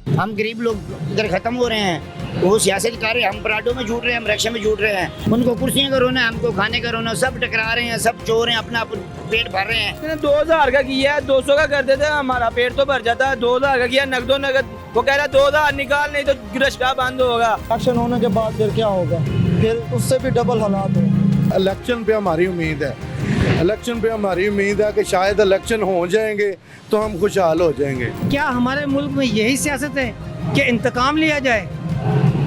हम गरीब लोग इधर ख़त्म हो रहे हैं। वो सियासत कर रहे हैं, हम पराठों में जुट रहे हैं, हम रक्षा में जुट रहे हैं। उनको कुर्सियाँ का रोना है, हमको खाने का रोना, सब टकरा रहे हैं, सब चोर हैं, अपना पेट भर रहे हैं। मैंने 2000 का किया है, 200 का कर देते हैं, हमारा पेट तो भर जाता है। 2000 का किया नगदो नगद, वो कह रहा है 2000 निकाल नहीं तो गिरफ्तार बंद होगा। एक्शन होने के बाद फिर क्या होगा, फिर उससे भी डबल हालात हो। इलेक्शन पे हमारी उम्मीद है, इलेक्शन पे हमारी उम्मीद है कि शायद इलेक्शन हो जाएंगे तो हम खुशहाल हो जाएंगे। क्या हमारे मुल्क में यही सियासत है कि इंतकाम लिया जाए?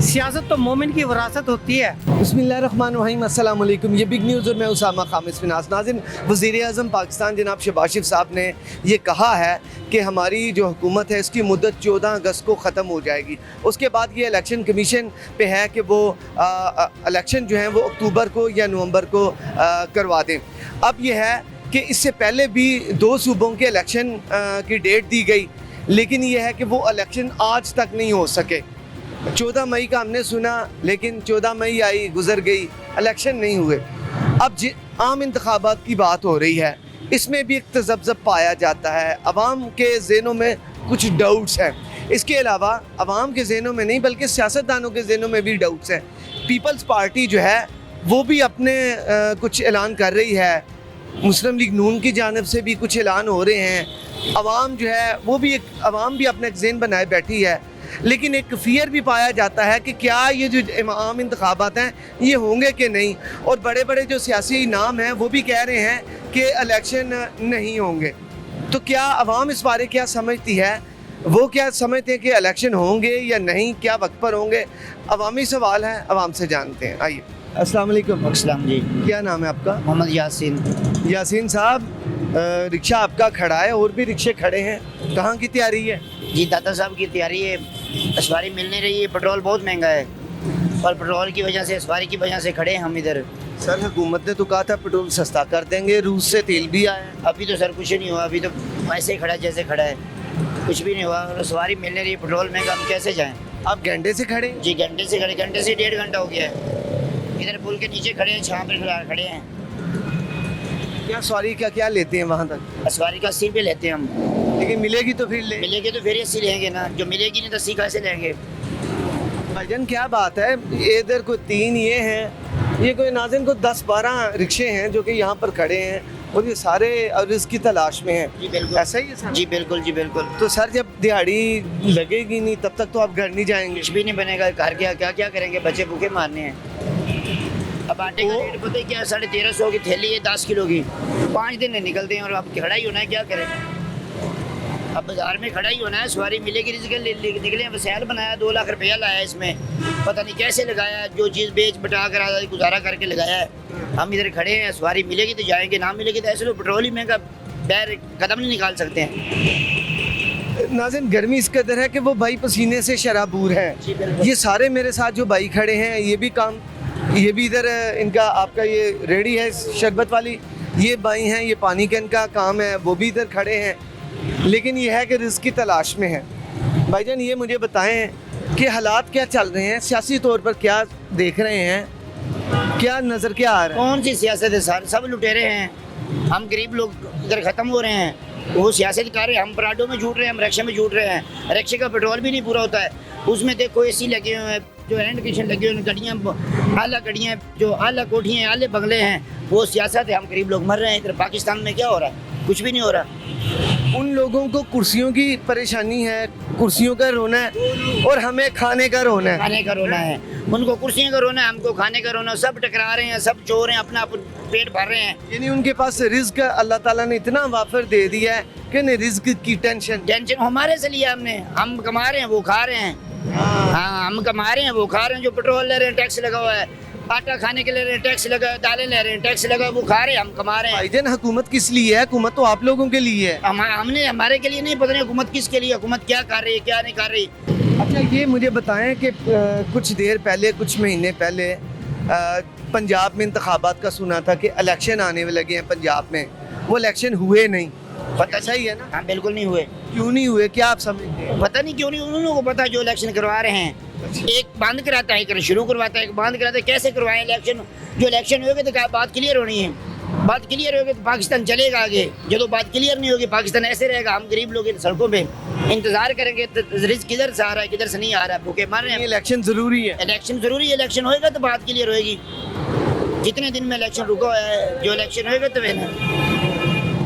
सियासत तो मोमिन की विरासत होती है। बिस्मिल्लाहिर्रहमानिर्रहीम, अस्सलाम वालेकुम। ये बिग न्यूज़ और मैं उसामा खामिस फिनास। नाज़रीन, वज़ीर-ए-आज़म पाकिस्तान जनाब शहबाज शरीफ साहब ने ये कहा है कि हमारी जो हुकूमत है इसकी मुद्दत 14 अगस्त को ख़त्म हो जाएगी। उसके बाद ये इलेक्शन कमीशन पे है कि वो इलेक्शन जो है वो अक्टूबर को या नवंबर को करवा दें। अब ये है कि इससे पहले भी 2 सूबों के इलेक्शन की डेट दी गई, लेकिन ये है कि वो इलेक्शन आज तक नहीं हो सके। 14 मई का हमने सुना, लेकिन 14 मई आई गुजर गई, इलेक्शन नहीं हुए। अब आम इंतखाबात की बात हो रही है, इसमें भी एक तज़ब्ज़ब पाया जाता है। अवाम के ज़हनों में कुछ डाउट्स हैं। इसके अलावा अवाम के ज़हनों में नहीं बल्कि सियासतदानों के ज़हनों में भी डाउट्स हैं। पीपल्स पार्टी जो है वो भी अपने कुछ ऐलान कर रही है, मुस्लिम लीग नून की जानिब से भी कुछ ऐलान हो रहे हैं। अवाम जो है वो भी अवाम भी अपने ज़हन बनाए बैठी है, लेकिन एक फियर भी पाया जाता है कि क्या ये जो आम इंतखाबात हैं ये होंगे कि नहीं। और बड़े बड़े जो सियासी नाम हैं वो भी कह रहे हैं कि इलेक्शन नहीं होंगे। तो क्या अवाम इस बारे क्या समझती है, वो क्या समझते हैं कि इलेक्शन होंगे या नहीं, क्या वक्त पर होंगे? अवामी सवाल है, अवाम से जानते हैं। आइए। अस्सलाम वालेकुम। अस्सलाम जी। क्या नाम है आपका? मोहम्मद यासीन। यासीन साहब, रिक्शा आपका खड़ा है और भी रिक्शे खड़े हैं, कहाँ की तैयारी है? जी दादा साहब की तैयारी है, सवारी मिल नहीं रही है, पेट्रोल बहुत महंगा है और पेट्रोल की वजह से, सवारी की वजह से खड़े हैं हम इधर। सर, हुकूमत ने तो कहा था पेट्रोल सस्ता कर देंगे, रूस से तेल भी आया। अभी तो सर कुछ नहीं हुआ, अभी तो ऐसे ही खड़ा है जैसे खड़ा है, कुछ भी नहीं हुआ और सवारी मिल नहीं रही, पेट्रोल महंगा, हम कैसे जाएँ? आप घंटे से खड़े? जी घंटे से खड़े, घंटे से 1.5 घंटा हो गया है। इधर पुल के नीचे खड़े हैं, छाँ पर खड़े हैं। क्या सवारी का क्या लेते हैं वहाँ तक? सवारी का 80 रुपये लेते हैं हम। लेकिन मिलेगी तो फिर ले मिलेगी तो फिर 80 लेंगे ना, जो मिलेगी नहीं तो 80 कैसे लेंगे? भाईजान क्या बात है, इधर कोई 3 ये हैं, ये कोई नाज़रीन को 10-12 रिक्शे हैं जो कि यहाँ पर खड़े हैं और ये सारे रिस्क की तलाश में हैं। जी बिल्कुल, ऐसा ही है सर? जी बिल्कुल, जी बिल्कुल। तो सर, जब दिहाड़ी लगेगी नहीं तब तक तो आप घर नहीं जाएंगे? कुछ भी नहीं बनेगा, घर क्या क्या क्या करेंगे, बच्चे भूखे मारने हैं। अब आटे का रेट पता है क्या, 1350 की थैली है 10 किलो की, 5 दिन नहीं निकलते हैं और अब खड़ा ही होना है, क्या करें? अब बाजार में खड़ा ही होना है, सवारी मिलेगी, निकले। वसैल बनाया, 2 लाख रुपया लाया इसमें, पता नहीं कैसे लगाया, जो चीज़ बेच बटा कर गुजारा करके लगाया है। हम इधर खड़े हैं, सवारी मिलेगी तो जाएंगे, ना मिलेगी तो ऐसे लोग पेट्रोल ही महंगा, पैर कदम नहीं निकाल सकते हैं। नाज़रीन, गर्मी इस कदर है कि वो भाई पसीने से शराबूर हैं। ये सारे मेरे साथ जो भाई खड़े हैं, ये भी इधर इनका आपका ये रेडी है शरबत वाली, ये भाई हैं, ये पानी का इनका काम है, वो भी इधर खड़े हैं, लेकिन ये है कि रिस्क की तलाश में है। भाईजान, ये मुझे बताएं कि हालात क्या चल रहे हैं, सियासी तौर पर क्या देख रहे हैं, क्या नज़र क्या आ रहा है? कौन सी सियासत है सर, सब लुटेरे हैं। हम गरीब लोग इधर ख़त्म हो रहे हैं, वो सियासत कर रहे हैं, हम पराठों में जुट रहे हैं, हम रक्षा में जुट रहे हैं। रक्षा का पेट्रोल भी नहीं पूरा होता है, उसमें देखो AC लगे हुए हैं, जो एयर कंडीशन लगे हुए हैं, गाड़ियाँ आला गाड़ियाँ, जो आला कोठियाँ हैं, आले बंगले हैं, वो सियासत है। हम गरीब लोग मर रहे हैं। इधर पाकिस्तान में क्या हो रहा है? कुछ भी नहीं हो रहा। उन लोगों को कुर्सियों की परेशानी है, कुर्सियों का रोना है, और हमें खाने का रोना है। खाने का रोना है, उनको कुर्सियों का रोना है, हमको खाने का रोना। सब टकरा रहे हैं, सब चोर हैं, अपना पेट भर रहे हैं। यानी उनके पास रिस्क अल्लाह ताला ने इतना वाफर दे दिया है कि नहीं रिस्क की टेंशन हमारे से लिया हमने, हम कमा रहे हैं, वो खा रहे हैं। हाँ, हम कमा रहे हैं, वो खा रहे हैं। जो पेट्रोल ले रहे हैं, टैक्स लगा हुआ है, आटा खाने के ले रहे हैं, टैक्स लगा, दालें ले रहे हैं, टैक्स लगा, वो खा रहे हैं, हम कमा रहे हैं। भाईजान, हुकूमत किस लिए है? हुकूमत तो आप लोगों के लिए है। हमने हमारे के लिए नहीं, पता नहीं हुकूमत किसके लिए, हुकूमत क्या कर रही है, क्या नहीं कर रही। अच्छा, ये मुझे बताएं कि कुछ देर पहले, कुछ महीने पहले पंजाब में इंतखाबात का सुना था कि इलेक्शन आने में लगे हैं पंजाब में, वो इलेक्शन हुए नहीं। पता सही है ना? हाँ बिल्कुल नहीं हुए। क्यों नहीं हुए, क्या आप समझते हैं? पता नहीं क्यों नहीं, उन लोगों को पता जो इलेक्शन करवा रहे हैं। एक बंद कराता है, एक शुरू करवाता है, एक बंद कराता है, कैसे करवाएं इलेक्शन? जो इलेक्शन होगा तो क्या बात क्लियर होनी है। बात क्लियर होगी तो पाकिस्तान चलेगा आगे, जो बात क्लियर नहीं होगी पाकिस्तान ऐसे रहेगा। हम गरीब लोग इन सड़कों पे इंतजार करेंगे तो रिस्क किधर से आ रहा है किधर से नहीं आ रहा है, भूखे मर रहे हैं। इलेक्शन जरूरी है। इलेक्शन जरूरी है, इलेक्शन होएगा तो बात क्लियर होएगी। जितने दिन में इलेक्शन रुका है, जो इलेक्शन होएगा तो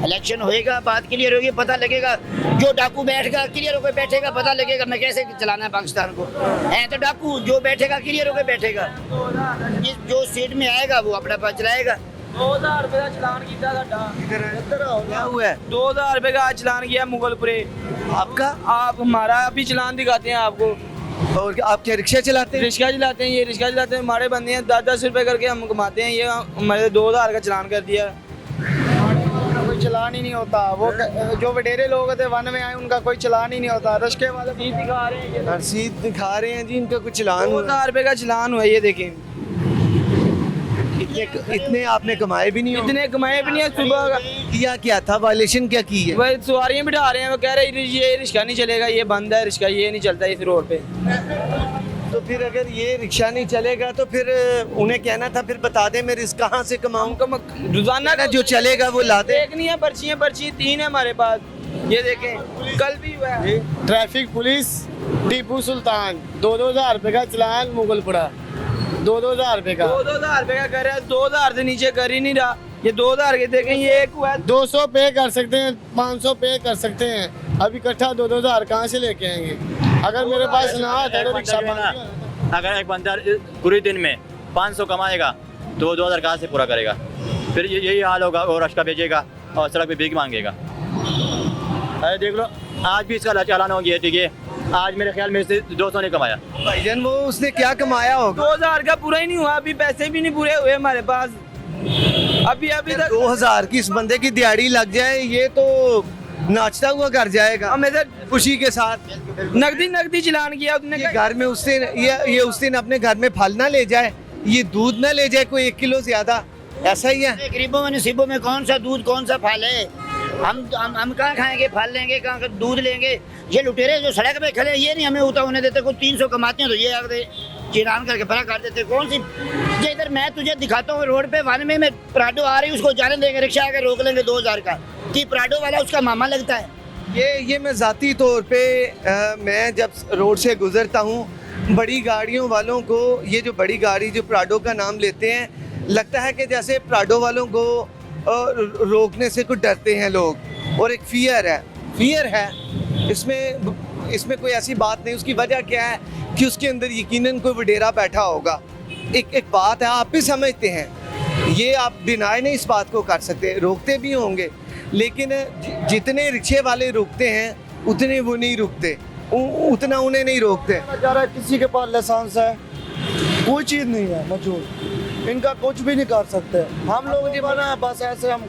इलेक्शन होएगा बात क्लियर होगी, पता लगेगा। जो डाकू बैठेगा क्लियर होकर बैठेगा, पता लगेगा मैं कैसे चलाना है पाकिस्तान को। है तो डाकू जो बैठेगा क्लियर होकर बैठेगा, जो सीट में आएगा वो अपना पास चलाएगा। 2000 रुपए का चलान किया साडा। क्या हुआ है? 2000 रुपए का चलान किया मुगलपुरे। आपका? आप हमारा अभी चलान दिखाते हैं आपको। और आप क्या रिक्शा चलाते हैं? रिक्शा चलाते हैं, ये रिक्शा चलाते हैं, हमारे बंदे हैं 10-10 रुपए करके हम कमाते हैं। ये हमारे 2000 का चलान कर दिया। कोई चलान ही नहीं होता। वो जो वडेरे लोग होते वन में आए उनका कोई चलान ही नहीं होता। रश्के वाले रसीद दिखा रहे हैं, ये रसीद दिखा रहे हैं जी, इनका कुछ चलान हुआ है। 2000 रुपए का चलान हुआ है, ये देखें। इतने आपने कमाए भी नहीं हो। इतने कमाए भी नहीं है। सुबह का किया क्या था? वायलेशन क्या की है? वही सवारियां बिठा रहे हैं, वो कह रहे हैं ये रिक्शा नहीं चलेगा, ये बंद है रिक्शा, ये नहीं चलता इस रोड पे। तो फिर अगर ये रिक्शा नहीं चलेगा तो फिर उन्हें कहना था फिर बता दे मैं रिस्क कहाँ से कमाऊँ। रोजाना ना जो चलेगा वो ला दे। एक नहीं है, पर्ची 3 है हमारे पास। ये देखें कल भी हुआ है। ट्रैफिक पुलिस टीपू सुल्तान 2-2000 रुपए का चलान मुगलपुरा 2-2000 रुपए का 2000 रुपए का कर रहा है, 2000 से नीचे कर ही नहीं रहा। ये 2000 के देखें, ये एक हुआ है। 200 पे कर सकते हैं, 500 पे कर सकते हैं। अब इकट्ठा 2-2000 कहाँ से लेके आएंगे? अगर मेरे पास ना आता तो रिक्शा अगर एक बंदा पूरे दिन में 500 कमाएगा तो वो 2000 कहाँ से पूरा करेगा? फिर यही हाल होगा, और रश्का भेजेगा और सड़क पे भीख मांगेगा। अरे देख लो आज भी इसका चालान हो गया, ठीक है। आज मेरे ख्याल में इसने 200 नहीं कमाया। भाईजान वो उसने क्या कमाया होगा? 2000 का पूरा ही नहीं हुआ, अभी पैसे भी नहीं पूरे हुए हमारे पास। अभी तक 2000 की इस बंदे की दिहाड़ी लग जाए ये तो नाचता हुआ घर जाएगा हमें खुशी के साथ। नकदी चलान किया उसने। ये घर में उससे ये उस दिन अपने घर में फल ना ले जाए, ये दूध ना ले जाए कोई 1 किलो ज्यादा, ऐसा ही है। गरीबों में नसीबों में कौन सा दूध कौन सा फल है? हम कहाँ खाएंगे? फल लेंगे कहाँ दूध लेंगे? ये लुटेरे जो सड़क पे खड़े ये नहीं हमें उतना होने देते। कोई 300 कमाते हैं तो ये आगे चिरान करके फरा कर देते। कौन सी ये इधर मैं तुझे दिखाता हूँ रोड पे वन में मैं प्राडो आ रही उसको जाने देंगे, रिक्शा आके रोक लेंगे 2000 का कि प्राडो वाला उसका मामा लगता है। ये मैं ज़ाती तौर पे मैं जब रोड से गुजरता हूँ बड़ी गाड़ियों वालों को, ये जो बड़ी गाड़ी जो प्राडो का नाम लेते हैं, लगता है कि जैसे प्राडो वालों को रोकने से कुछ डरते हैं लोग, और एक फियर है इसमें कोई ऐसी बात नहीं। उसकी वजह क्या है कि उसके अंदर यकीनन कोई वडेरा बैठा होगा। एक बात है, आप भी समझते हैं, ये आप डिनाई नहीं इस बात को कर सकते, रोकते भी होंगे, लेकिन जितने रिक्शे वाले रुकते हैं उतने वो नहीं रुकते, उतना उन्हें नहीं रोकते। जा रहा है किसी के पास लाइसेंस है, कोई चीज़ नहीं है मौजूद, इनका कुछ भी नहीं कर सकते। हम लोग नहीं बना बस ऐसे हम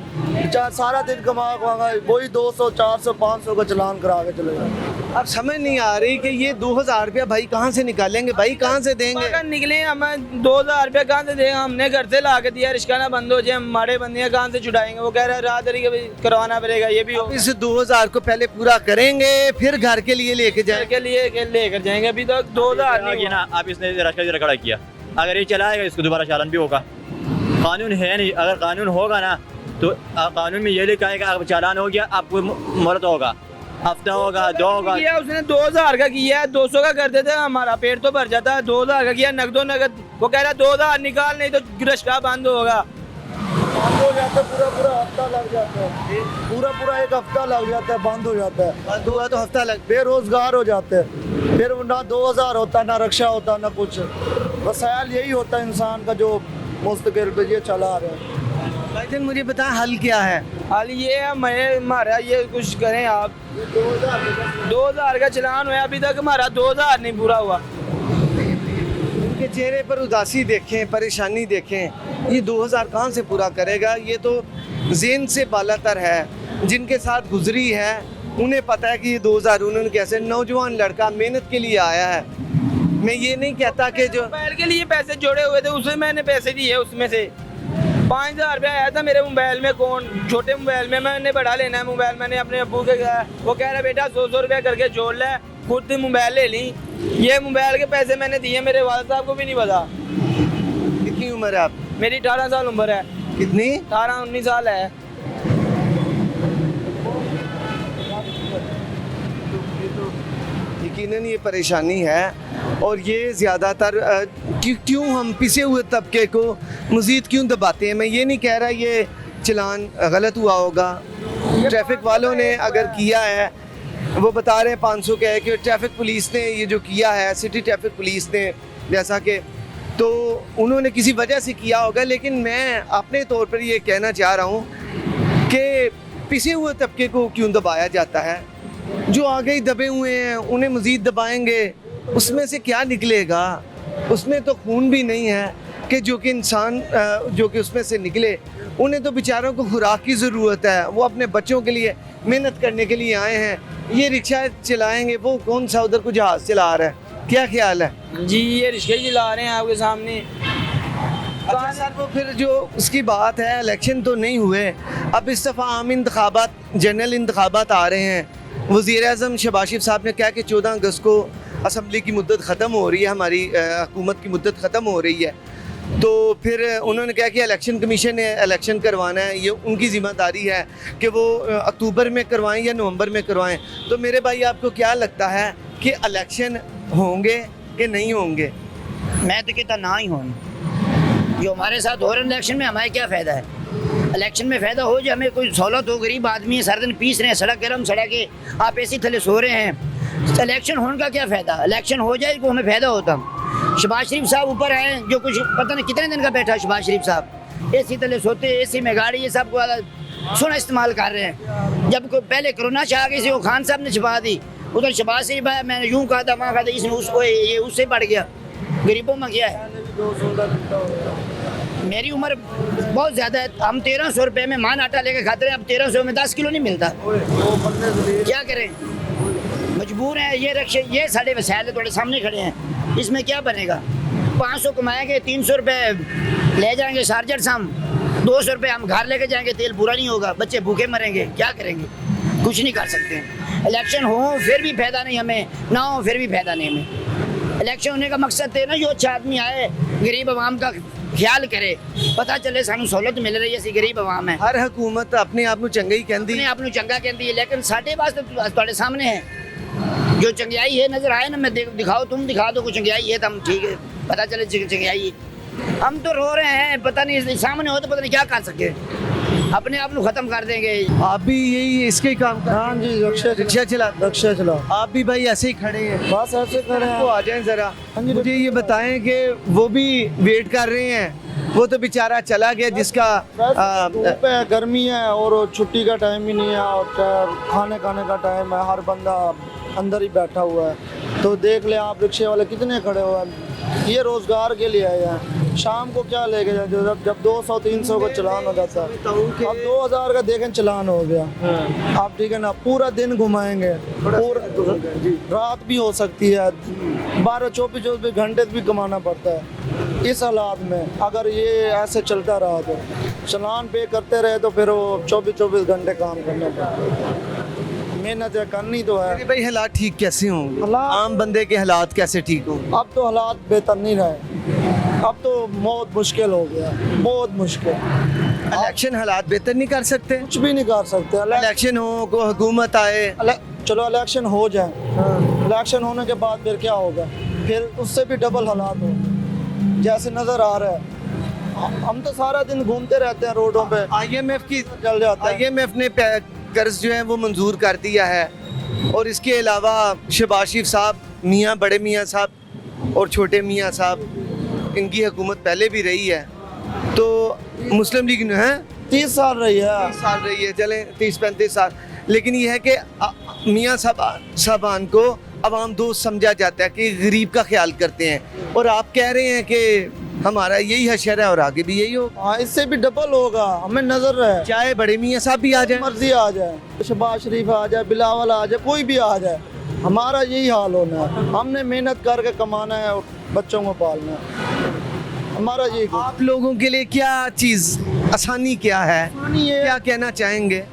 सारा दिन कमा वही 200 400 500 का चलान करा के चले जाए। अब समझ नहीं आ रही कि ये 2000 रुपया भाई कहाँ से निकालेंगे, भाई कहाँ से देंगे? अगर निकले हम 2000 रुपया कहाँ से देंगे? हमने घर से ला के दिया, रिक्शा ना बंद हो जाए, हमारे बंदे कहाँ से छुड़ाएंगे? वो कह रहे हैं राहदरी करवाना पड़ेगा। ये भी इस 2000 को पहले पूरा करेंगे फिर घर के लिए लेके घर जाएंगे। के लिए लेकर जाएंगे। अभी तक 2000 नहीं ना, अब इसने रश्का खड़ा किया, अगर ये चलाएगा इसको दोबारा चालान भी होगा। कानून है नहीं, अगर कानून होगा ना तो कानून में ये लिखा है कि अब चालान हो गया आपको मोहलत होगा, हफ्ता होगा 2 होगा। किया उसने 2000 का किया, 200 का कर देते हमारा पेट तो भर जाता है। 2000 का किया नगद। वो कह रहा है 2000 निकाल नहीं तो रश्का बंद होगा। बंद हो जाता है, पूरा हफ्ता लग जाता है, पूरा 1 हफ्ता लग जाता है, बंद हो जाता है। बंद हुआ तो हफ्ता लग, बेरोजगार हो जाते हैं, फिर ना 2000 होता ना रक्षा होता ना कुछ। वसायल यही होता है इंसान का जो मुस्तकिल पे ये चला रहे हैं। भाईजान मुझे बताएं हल क्या है? हाल ये है हमारा ये कुछ करें आप। 2000 का चलान हुआ, अभी तक हमारा 2000 नहीं पूरा हुआ। उनके चेहरे पर उदासी देखें, परेशानी देखें, ये 2000 कहाँ से पूरा करेगा? ये तो ज़हन से बालातर है, जिनके साथ गुजरी है उन्हें पता है कि ये 2000 उन्होंने कैसे, नौजवान लड़का मेहनत के लिए आया है। मैं ये नहीं कहता कि जो मोबाइल के लिए पैसे जोड़े हुए थे उसमें मैंने पैसे दिए, उसमें से 5000 रुपया आया था मेरे मोबाइल में। छोटे मोबाइल में मैंने बढ़ा लेना है मोबाइल, मैंने अपने अब्बू के कहा, वो कह रहा बेटा 100 रुपया करके जोड़ ले, खुद मोबाइल ले ली। ये मोबाइल के पैसे मैंने दिए, मेरे वालिद साहब को भी नहीं पता। कितनी उम्र है आप? मेरी 18 साल उम्र है। कितनी? 18-19 साल है। यकीनन ये परेशानी है और ये ज़्यादातर क्यों हम पिसे हुए तबके को मज़ीद क्यों दबाते हैं। मैं ये नहीं कह रहा ये चलान गलत हुआ होगा, ट्रैफिक वालों ने अगर किया है, वो बता रहे हैं 500 का है कि ट्रैफिक पुलिस ने ये जो किया है, सिटी ट्रैफिक पुलिस ने, जैसा कि तो उन्होंने किसी वजह से किया होगा। लेकिन मैं अपने तौर पर ये कहना चाह रहा हूँ कि पिसे हुए तबके को क्यों दबाया जाता है। जो आगे ही दबे हुए हैं उन्हें मज़ीद दबाएंगे, उसमें से क्या निकलेगा? उसमें तो खून भी नहीं है कि जो कि इंसान जो कि उसमें से निकले। उन्हें तो बेचारों को खुराक की ज़रूरत है, वो अपने बच्चों के लिए मेहनत करने के लिए आए हैं। ये रिक्शा चलाएंगे, वो कौन सा उधर को जहाज़ चला रहा है? क्या ख्याल है जी? ये रिक्शे चला रहे हैं आपके सामने। अच्छा सर, वो फिर जो उसकी बात है, इलेक्शन तो नहीं हुए, अब इस दफ़ा आम इंतखाबात, जनरल इंतखाबात आ रहे हैं। वज़ीर-ए-आज़म शहबाज शरीफ साहब ने कहा कि 14 अगस्त को असम्बली की मुद्दत ख़त्म हो रही है, हमारी हुकूमत की मुद्दत ख़त्म हो रही है। तो फिर उन्होंने कहा कि इलेक्शन कमीशन ने इलेक्शन करवाना है, ये उनकी ज़िम्मेदारी है कि वो अक्टूबर में करवाएं या नवंबर में करवाएं। तो मेरे भाई, आपको क्या लगता है कि इलेक्शन होंगे कि नहीं होंगे? मैं तो कहता ना ही हों। जो हमारे साथ हो रहे इलेक्शन में, हमारे क्या फ़ायदा है? इलेक्शन में फ़ायदा हो जो हमें कोई सहूलत हो, गरीब आदमी है, सारा दिन पीस रहे हैं, सड़क गर्म सड़क है, आप ऐसी थले सो रहे हैं। तो इलेक्शन होने का क्या फ़ायदा? इलेक्शन हो जाए तो हमें फ़ायदा होता। शहबाज शरीफ साहब ऊपर आए, जो कुछ पता नहीं कितने दिन का बैठा शहबाज शरीफ साहब, एसी तले सोते, एसी में गाड़ी, ये सब सोना इस्तेमाल कर रहे हैं। जब को पहले कोरोना से आ गई थी, वो खान साहब ने छुपा दी, उधर शहबाज शरीफ आया, मैंने यूँ कहा था, वहाँ कहा था, इसने उसको ये उससे बढ़ गया। गरीबों में क्या है? मेरी उम्र बहुत ज़्यादा है, हम 1300 रुपये में मान आटा लेके खाते रहे, अब 1300 में 10 किलो नहीं मिलता। क्या करें, मजबूर हैं। ये रक्शे, ये साढ़े वसाइल थोड़े सामने खड़े हैं, इसमें क्या बनेगा? 500 कमाएंगे, 300 रुपये ले जाएंगे शारजर शाम, 200 रुपये हम घर लेके जाएंगे, तेल पूरा नहीं होगा, बच्चे भूखे मरेंगे, क्या करेंगे? कुछ नहीं कर सकते। इलेक्शन हो फिर भी फायदा नहीं हमें, ना हो फिर भी फायदा नहीं हमें। इलेक्शन होने का मकसद है ना, जो अच्छा आदमी आए, गरीब आवाम का ख्याल करे, पता चले सानू सहूलत मिल रही है, ऐसी गरीब आवाम है। हर हुकूमत अपने आप को चंगा ही कहती अपने आप को चंगा कहती है, लेकिन साढ़े वास्ते तुम्हारे सामने है, जो चंगाई है नजर आए ना, मैं दिखाओ, तुम दिखा दो कुछ चंगाई है तो हम ठीक है, पता चले चंगाई है। हम तो रो रहे हैं, पता नहीं सामने हो तो पता नहीं क्या कर सके, अपने आप को खत्म कर देंगे। आप भी यही इसके ही काम कर? हाँ जी, रिक्शा चला। आप भी भाई ऐसे ही खड़े हैं? बस ऐसे खड़े हैं। वो आ जाएं ज़रा, हाँ जी, मुझे ये बताएं कि वो भी वेट कर रहे हैं, वो तो बेचारा चला गया जिसका धूप है, गर्मी है और छुट्टी का टाइम ही नहीं है, और खाने का टाइम है, हर बंदा अंदर ही बैठा हुआ है। तो देख ले आप, रिक्शे वाले कितने खड़े हुए हैं, ये रोज़गार के लिए आए हैं। शाम को क्या लेके जाए, जब 200-300 का चलान हो जाता है, अब 2000 का देखें चलान हो गया। आप ठीक है ना, पूरा दिन घुमाएंगे, पूरा रात भी हो सकती है, 12-24 घंटे भी कमाना पड़ता है। इस हालात में अगर ये ऐसे चलता रहा तो चलान पे करते रहे तो फिर वो 24 घंटे काम करना पड़ता है। मेहनत करनी तो है। भाई हालात ठीक कैसे होंगे? हालात- आम बंदे के हालात कैसे ठीक होंगे? अब तो हालात बेहतर नहीं रहे, अब तो बहुत मुश्किल हो गया, बहुत मुश्किल। इलेक्शन हालात बेहतर नहीं कर सकते? कुछ भी नहीं कर सकते। इलेक्शन हो, को हुकूमत आए, चलो इलेक्शन हो जाए, इलेक्शन होने के बाद फिर क्या होगा? फिर उससे भी डबल हालात होंगे, जैसे नज़र आ रहा है। हम तो सारा दिन घूमते रहते हैं रोडों पे, IMF की चल जाता है। IMF ने कर्ज जो है वो मंजूर कर दिया है, और इसके अलावा शहबाज शरीफ साहब, मियाँ बड़े मियाँ साहब और छोटे मियाँ साहब, इनकी हुकूमत पहले भी रही है। तो मुस्लिम लीग ने 30 साल रही है, 30 साल रही है, चलें 30-35 साल, लेकिन यह है कि मियाँ साहबान को अवाम दोस्त समझा जाता है कि गरीब का ख्याल करते हैं, और आप कह रहे हैं कि हमारा यही हशर है और आगे भी यही होगा। हाँ, इससे भी डबल होगा, हमें नजर रहे। चाहे बड़े मियाँ साहब भी आ जाए, मर्जी आ जाए, शहबाज शरीफ आ जाए, बिलावल आ जाए, कोई भी आ जाए, हमारा यही हाल होना है। हमने मेहनत करके कमाना है और बच्चों को पालना है, हमारा यही। आप लोगों के लिए क्या चीज़ आसानी क्या है, आसानी है, क्या कहना चाहेंगे?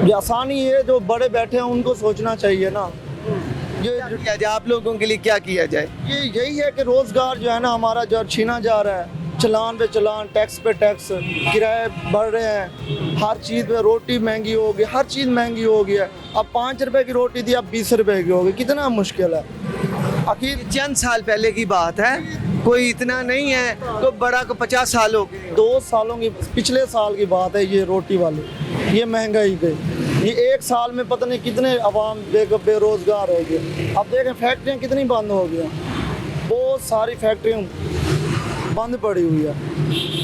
ये आसानी है, जो बड़े बैठे हैं उनको सोचना चाहिए ना। ये किया जाए, आप लोगों के लिए क्या किया जाए? यही है कि रोजगार जो है ना हमारा जो छीना जा रहा है, चलान पे चलान, टैक्स पे टैक्स, किराए बढ़ रहे हैं, हर चीज़ पे रोटी महंगी हो गई, हर चीज़ महंगी हो गई है। अब 5 रुपए की रोटी थी, अब 20 रुपए की हो गई, कितना मुश्किल है। आखिर चंद साल पहले की बात है, कोई इतना नहीं है, तो बड़ा को 50 साल हो गए। 2 सालों की, पिछले साल की बात है ये रोटी वाली, ये महंगाई गई। ये 1 साल में पता नहीं कितने अवाम बेरोजगार हो गए। अब देखें फैक्ट्रियाँ कितनी बंद हो गई हैं, बहुत सारी फैक्ट्रियाँ बंद पड़ी हुई है,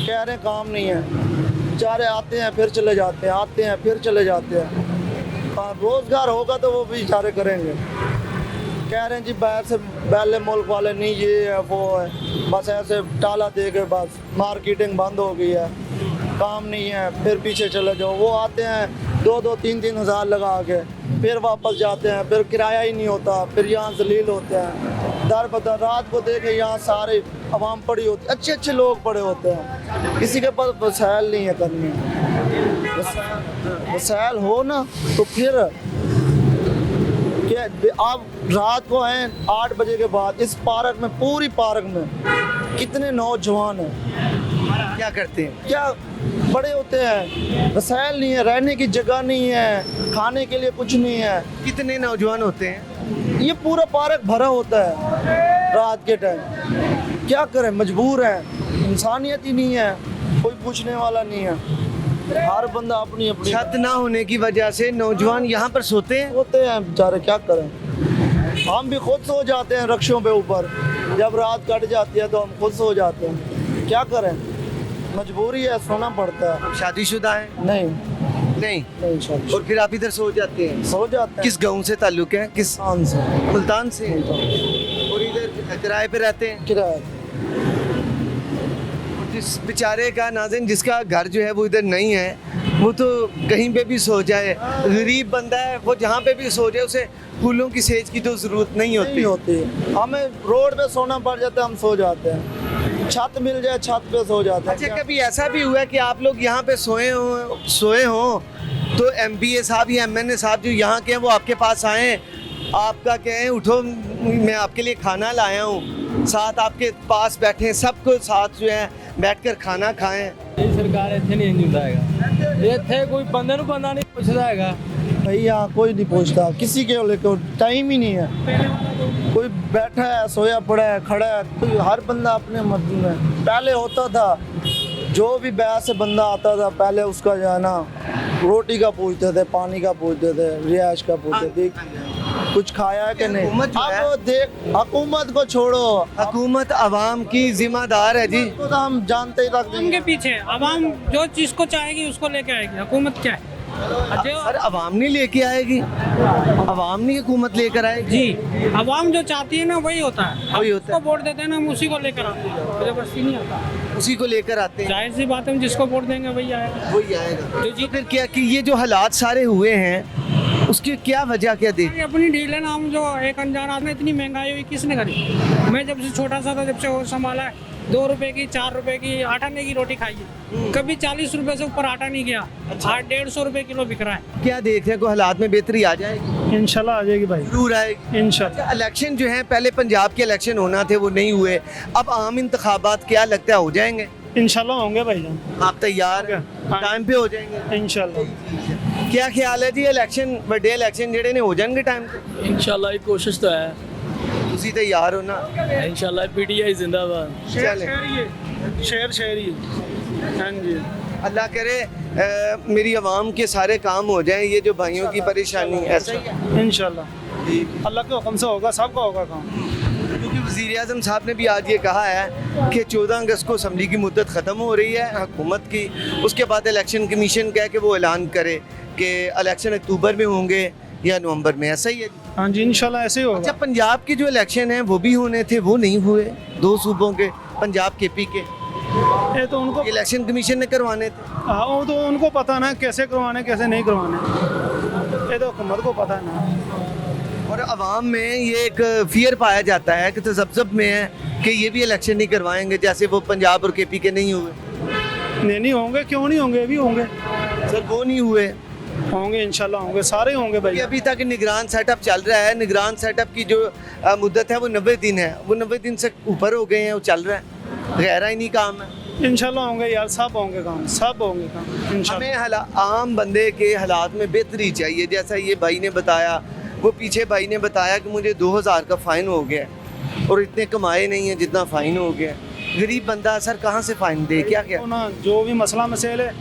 कह रहे हैं काम नहीं है, बेचारे आते हैं फिर चले जाते हैं, आते हैं फिर चले जाते हैं। हाँ, रोज़गार होगा तो वो भी बेचारे करेंगे। कह रहे हैं जी बाहर से पहले मुल्क वाले नहीं, ये है वो है, बस ऐसे टाला दे के बस मार्केटिंग बंद हो गई है, काम नहीं है, फिर पीछे चले जाओ। वो आते हैं 2-2, 3-3 हज़ार लगा के, फिर वापस जाते हैं, फिर किराया ही नहीं होता, फिर यहाँ जलील होते हैं। दर बदर रात को देखे यहाँ सारे आवाम पड़ी होती, अच्छे अच्छे लोग पड़े होते हैं, किसी के पास वसाइल नहीं है करने। वसाइल हो ना तो फिर क्या, आप रात को हैं 8 बजे के बाद इस पार्क में, पूरी पार्क में कितने नौजवान हैं, क्या करते हैं? क्या बड़े होते हैं, वसाइल नहीं है, रहने की जगह नहीं है, खाने के लिए कुछ नहीं है। कितने नौजवान होते हैं? ये पूरा पार्क भरा होता है रात के टाइम। क्या करें, मजबूर हैं, इंसानियत ही नहीं है, कोई पूछने वाला नहीं है, हर बंदा अपनी अपनी। छत ना होने की वजह से नौजवान यहाँ पर सोते हैं। होते हैं बेचारे, क्या करें। हम भी खुद सो जाते हैं रक्षों पे ऊपर, जब रात कट जाती है तो हम खुद सो जाते हैं, क्या करें, मजबूरी है, सोना पड़ता है। शादीशुदा है? नहीं नहीं। शादी, और फिर आप इधर सो जाते हैं? सो जाते हैं। किस गांव से ताल्लुक है? किस आन से, मुल्तान से? और इधर किराए पे रहते हैं? किराया। जिस बेचारे का नाज़रीन, जिसका घर जो है वो इधर नहीं है, वो तो कहीं पे भी सो जाए, गरीब बंदा है, वो जहाँ पे भी सो जाए, उसे फूलों की सेज की तो ज़रूरत नहीं नहीं होती। होती, हमें रोड पे सोना पड़ जाता है, हम सो जाते हैं, छत मिल जाए छत पे सो जाते हैं। अच्छा, कभी ऐसा भी हुआ है कि आप लोग यहाँ पे सोए हो तो MPA साहब या MNA साहब जो यहाँ के हैं वो आपके पास आए, आपका कहें उठो मैं आपके लिए खाना लाया हूँ, साथ आपके पास बैठे, सबको साथ जो है बैठकर खाना खाएं? सरकार इतने नहीं दिंदा इतने कोई बंदे नूं बंदा नहीं पुछदा हैगा भाई, यहाँ कोई नहीं पूछता, किसी के लेकर टाइम ही नहीं है, कोई बैठा है, सोया पड़ा है, खड़ा है, कोई हर बंदा अपने मर्जी में। पहले होता था जो भी बैस से बंदा आता था, पहले उसका जो है ना रोटी का पूछते थे, पानी का पूछते थे, रिहाइश का पूछते थे, कुछ खाया है कि नहीं। हुकूमत जो है- अब देख, हुकूमत को छोड़ो, हुकूमत आवाम की जिम्मेदार है जी। तो हम जानते ही तक नहीं उनके हैं। पीछे आवाम जो चीज को चाहेगी उसको लेके आएगी। हुकूमत क्या है? सर, आवाम नहीं लेके आएगी, आवाम नहीं हुकूमत लेकर आएगी। जी, आवाम जो चाहती है ना वही होता है। वही होता है। जिसको वोट देते हैं ना हम उसी को लेकर आते हैं, जबरदस्ती नहीं आता। उसी को लेकर आते हैं, जाहिर सी बात है, हम जिसको वोट देंगे वही आएगा। वही आएगा। जो जीत फिर क्या कि ये जो हालात सारे हुए हैं, उसकी क्या वजह क्या देख? अपनी ढील है ना, हम जो एक अनजान आदमी, इतनी महंगाई हुई किसने करी? मैं जब से छोटा सा था, जब से वो संभाला है, 2 रुपए की 4 रुपए की 8 आने की रोटी खाई है, कभी 40 रुपए से ऊपर आटा नहीं गया। आज 150 रुपए किलो बिक रहा है। क्या देख रहे हैं, कोई हालात में बेहतरी आ जाएगी? इंशाल्लाह आ जाएगी भाई, जरूर आएगी इंशाल्लाह। अच्छा, इलेक्शन जो है, पहले पंजाब के इलेक्शन होना थे, वो नहीं हुए, अब आम इंतखाबात क्या लगता है हो जाएंगे? इंशाल्लाह होंगे भाईजान, आप तैयार हैं? हाँ। टाइम पे हो जाएंगे? इंशाल्लाह। क्या ख्याल है जी, इलेक्शन बड़े इलेक्शन जेडे ने हो जाएंगे टाइम पे? इंशाल्लाह एक कोशिश तो है, ਤੁਸੀਂ तैयार हो ना? इंशाल्लाह PTI जिंदाबाद। चलें, शहरी हाँ जी। अल्लाह करे मेरी आवाम के सारे काम हो जाएं, ये जो भाइयों की परेशानी ऐसा ही है। इंशाल्लाह अल्लाह के हुक्म से होगा, सबका होगा काम। क्योंकि वज़ीर आज़म साहब ने भी आज ये कहा है कि 14 अगस्त को असम्बली की मुद्दत ख़त्म हो रही है हुकूमत की, उसके बाद इलेक्शन कमीशन कह के वो ऐलान करे कि इलेक्शन अक्टूबर में होंगे या नवंबर में, ऐसा ही है? हाँ जी, इंशाल्लाह ऐसे ही होगा। अच्छा, पंजाब के जो इलेक्शन हैं वो भी होने थे, वो नहीं हुए, 2 सूबों के, पंजाब KP के ये तो उनको इलेक्शन कमीशन ने करवाने थे। हाँ, वो तो उनको पता ना कैसे करवाने कैसे नहीं करवाने, ये तो हुकूमत को पता है ना। और अवाम में ये एक फियर पाया जाता है कि तजब्ज़ब में है कि ये भी इलेक्शन नहीं करवाएंगे, जैसे वो पंजाब और KP के नहीं हुए। नहीं होंगे, क्यों नहीं होंगे, भी होंगे, सर वो नहीं हुए, होंगे इंशाल्लाह होंगे, सारे होंगे भाई। कि अभी तक निगरान सेटअप चल रहा है, निगरान सेटअप की जो मुद्दत है वो 90 दिन है, वो 90 दिन से ऊपर हो गए हैं, वो चल रहा है, गहरा ही नहीं काम है। इंशाल्लाह होंगे यार, सब होंगे काम, सब होंगे काम इंशाल्लाह। हमें आम बंदे के हालात में बेहतरी चाहिए। जैसा ये भाई ने बताया, वो पीछे भाई ने बताया कि मुझे 2000 का फ़ाइन हो गया है और इतने कमाए नहीं है जितना फ़ाइन हो गया है। गरीब बंदा सर कहाँ से फ़ाइन दे, क्या क्या? तो ना जो भी मसला मसैल है,